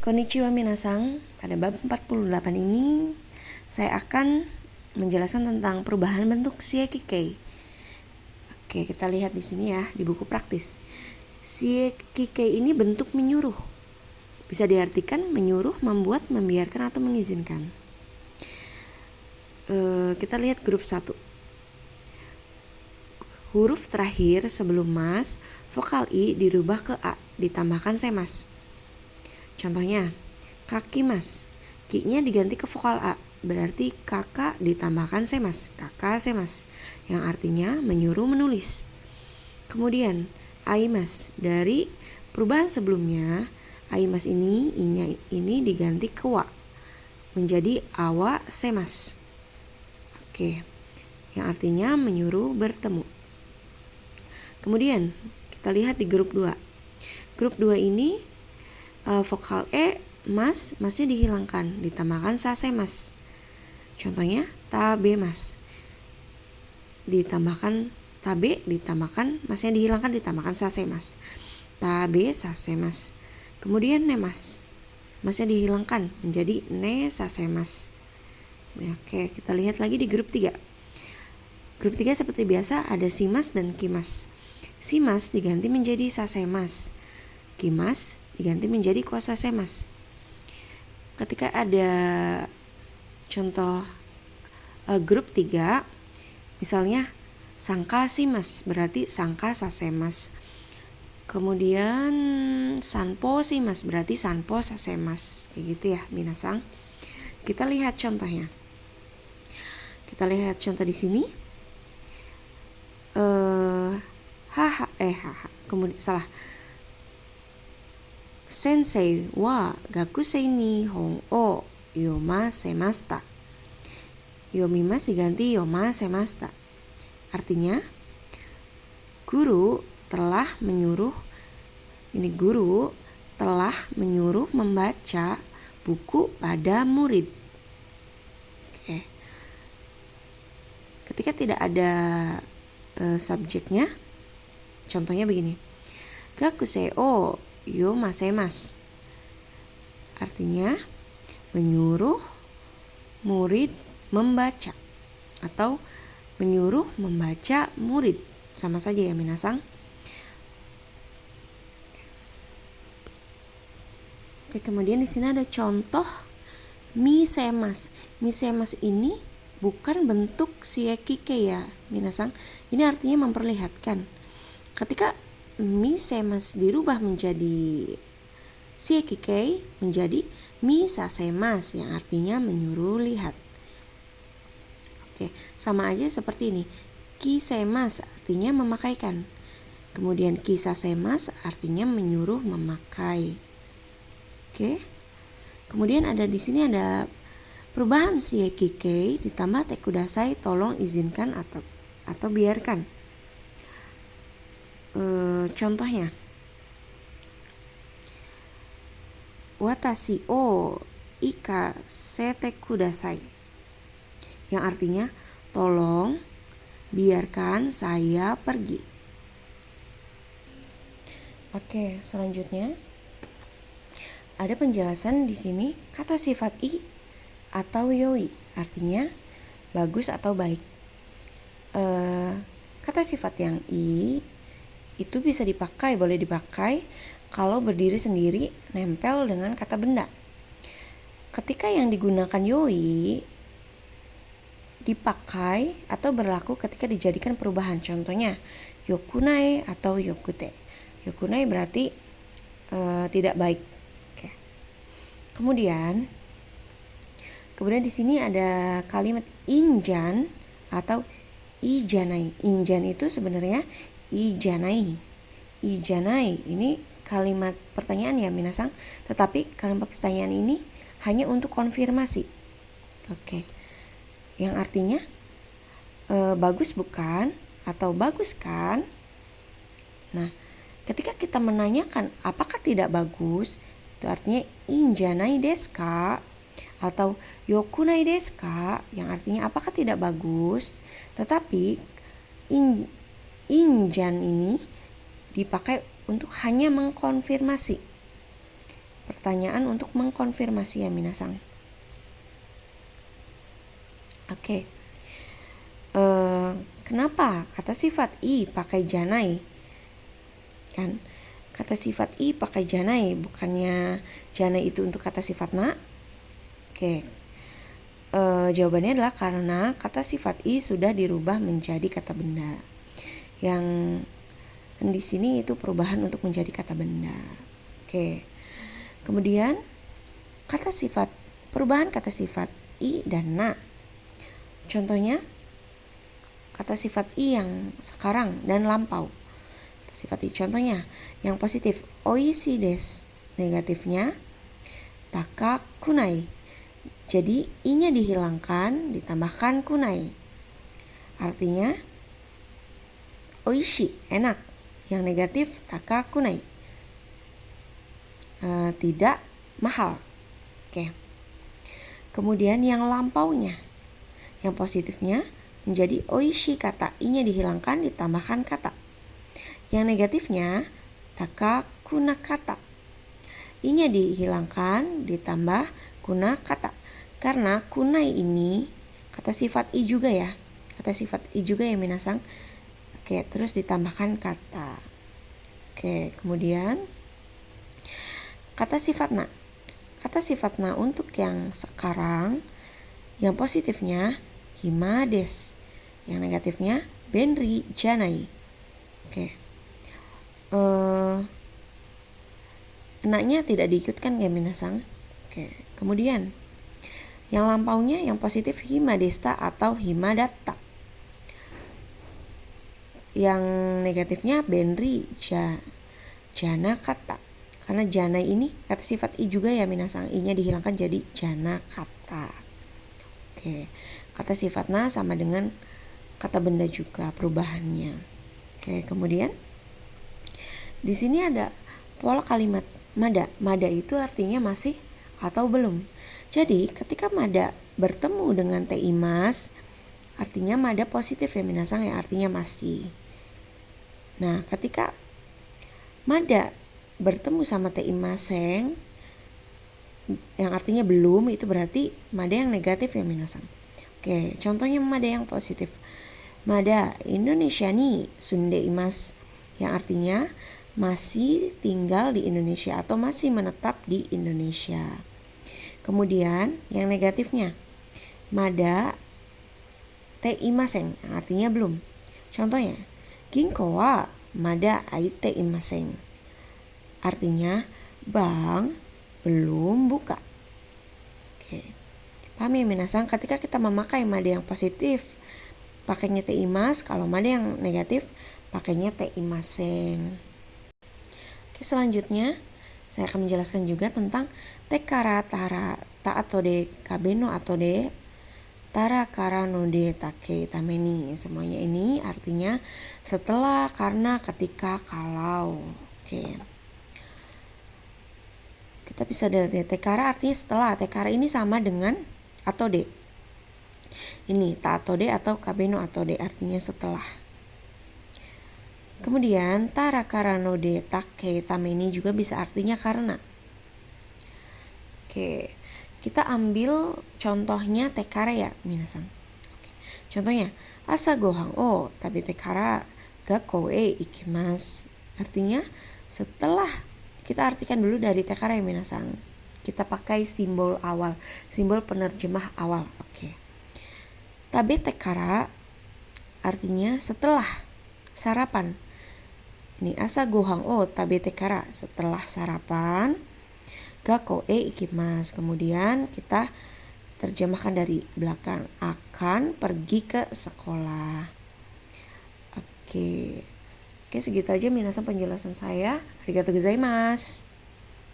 Konnichiwa minasang, pada bab 48 ini saya akan menjelaskan tentang perubahan bentuk Siekikei. Oke, kita lihat di sini ya, di buku praktis. Siekikei ini bentuk menyuruh. Bisa diartikan menyuruh, membuat, membiarkan, atau mengizinkan. Kita lihat grup 1. Huruf terakhir sebelum mas, vokal I dirubah ke A, ditambahkan semas. Contohnya, kakimas, ki-nya diganti ke vokal A, berarti kakak ditambahkan semas, kakak semas, yang artinya menyuruh menulis. Kemudian, aimas, dari perubahan sebelumnya, aimas ini, I-nya ini diganti ke wa, menjadi awa semas. Oke, yang artinya menyuruh bertemu. Kemudian, kita lihat di grup 2. Grup 2 ini vokal E, masnya dihilangkan, ditambahkan sasemas. Contohnya, tabemas. Ditambahkan tabe, ditambahkan masnya dihilangkan, ditambahkan sasemas. Tabe sasemas. Kemudian nemas. Masnya dihilangkan menjadi ne sasemas. Oke, kita lihat lagi di grup 3. Grup 3 seperti biasa ada simas dan kimas. Simas diganti menjadi sasemas. Kimas diganti menjadi kuasa semas. Ketika ada contoh grup 3, misalnya sangka simas, berarti sangka sasemas. Kemudian sanpo simas, berarti sanpo sasemas. Kayak gitu ya, minasang. Kita lihat contohnya. Kita lihat contoh di sini. Kemudian salah. Sensei wa gakusei ni hon o yomasemashita. Yomimas diganti yomasemashita. Artinya, guru telah menyuruh membaca buku pada murid. Oke. Ketika tidak ada subjeknya, contohnya begini. Gakusei o yomasemas. Artinya menyuruh murid membaca atau menyuruh membaca murid. Sama saja ya minasang. Oke, kemudian di sini ada contoh misemas. Misemas ini bukan bentuk siekikei ya minasang. Ini artinya memperlihatkan. Ketika misemas dirubah menjadi siekikei, menjadi misasemas, yang artinya menyuruh lihat. Oke, sama aja seperti ini. Kisemas artinya memakaikan. Kemudian kisasemas artinya menyuruh memakai. Oke. Kemudian ada di sini ada perubahan siekikei ditambah tekudasai, tolong, izinkan atau biarkan. Contohnya, watashi o ikasete kudasai, yang artinya tolong biarkan saya pergi. Oke, selanjutnya ada penjelasan di sini kata sifat i atau yoi, artinya bagus atau baik. Kata sifat yang i itu bisa boleh dipakai kalau berdiri sendiri nempel dengan kata benda. Ketika yang digunakan yoi dipakai atau berlaku ketika dijadikan perubahan. Contohnya yokunai atau yokute. Yokunai berarti tidak baik. Oke. Kemudian di sini ada kalimat injan atau ijanai. Injan itu sebenarnya ijanai. Ijanai ini kalimat pertanyaan ya minasang, tetapi kalimat pertanyaan ini hanya untuk konfirmasi. Oke. Yang artinya bagus bukan atau bagus kan? Nah, ketika kita menanyakan apakah tidak bagus, itu artinya injanai desu ka atau yokunai desu ka, yang artinya apakah tidak bagus. Tetapi injan ini dipakai untuk hanya mengkonfirmasi. pertanyaan untuk mengkonfirmasi ya minasang. Oke. Kenapa kata sifat i pakai janai? Kan kata sifat i pakai janai, bukannya janai itu untuk kata sifat na? Oke. Jawabannya adalah karena kata sifat i sudah dirubah menjadi kata benda. Yang di sini itu perubahan untuk menjadi kata benda. Oke. Kemudian perubahan kata sifat i dan na. Contohnya kata sifat i yang sekarang dan lampau. Kata sifat i contohnya yang positif oishi desu, negatifnya taka kunai. Jadi i-nya dihilangkan ditambahkan kunai. Artinya oishi enak, yang negatif taka kunai tidak mahal. Oke. Kemudian yang lampaunya, yang positifnya menjadi oishi kata, i-nya dihilangkan ditambahkan kata. Yang negatifnya taka kuna kata, i-nya dihilangkan ditambah kuna kata. Karena kunai ini kata sifat i juga ya. Kata sifat i juga ya minasang. Oke, terus ditambahkan kata. Oke, kemudian kata sifat na. Kata sifat na untuk yang sekarang, yang positifnya hima desu, yang negatifnya benri janai. Oke. Enaknya tidak diikutkan ya minasang. Oke. Kemudian yang lampaunya yang positif hima desta atau hima datta. Yang negatifnya benri jana kata. Karena jana ini kata sifat i juga ya minasang, i-nya dihilangkan jadi jana kata. Oke. Kata sifat na sama dengan kata benda juga perubahannya. Oke, kemudian di sini ada pola kalimat mada. Mada itu artinya masih atau belum. Jadi ketika mada bertemu dengan te imas, artinya mada positif ya minasang ya, artinya masih. Nah, ketika mada bertemu sama te imaseng yang artinya belum, itu berarti mada yang negatif ya minasang. Oke, contohnya mada yang positif. Mada Indonesia ni sunde imas, yang artinya masih tinggal di Indonesia atau masih menetap di Indonesia. Kemudian yang negatifnya mada te imaseng, yang artinya belum. Contohnya ginko wa mada aite imaseng, artinya bank belum buka. Oke. Paham ya minasang, ketika kita memakai mada yang positif pakainya te imas, kalau mada yang negatif pakainya te imaseng. Oke, selanjutnya saya akan menjelaskan juga tentang tekara tara ta atau de kabeno atau de tara kara no de take tameni. Semuanya ini artinya setelah, karena, ketika, kalau. Oke. Kita bisa lihat ya, tekara artinya setelah. Tekara ini sama dengan atau de. Ini ta atau de atau kabeno atau de artinya setelah. Kemudian tara karano de take tameni juga bisa artinya karena. Oke, kita ambil contohnya tekara ya minasang. Oke. Contohnya asa gohan o tabete kara gakkou e ikimasu. Artinya setelah, kita artikan dulu dari tekara ya minasang. Kita pakai simbol awal, simbol penerjemah awal. Oke. Tabete kara artinya setelah sarapan. Ini asa gohan o tabete kara, setelah sarapan. Gakkou e ikimasu, kemudian kita terjemahkan dari belakang, akan pergi ke sekolah. Oke, segitu aja minasang penjelasan saya. Arigatou gozaimasu.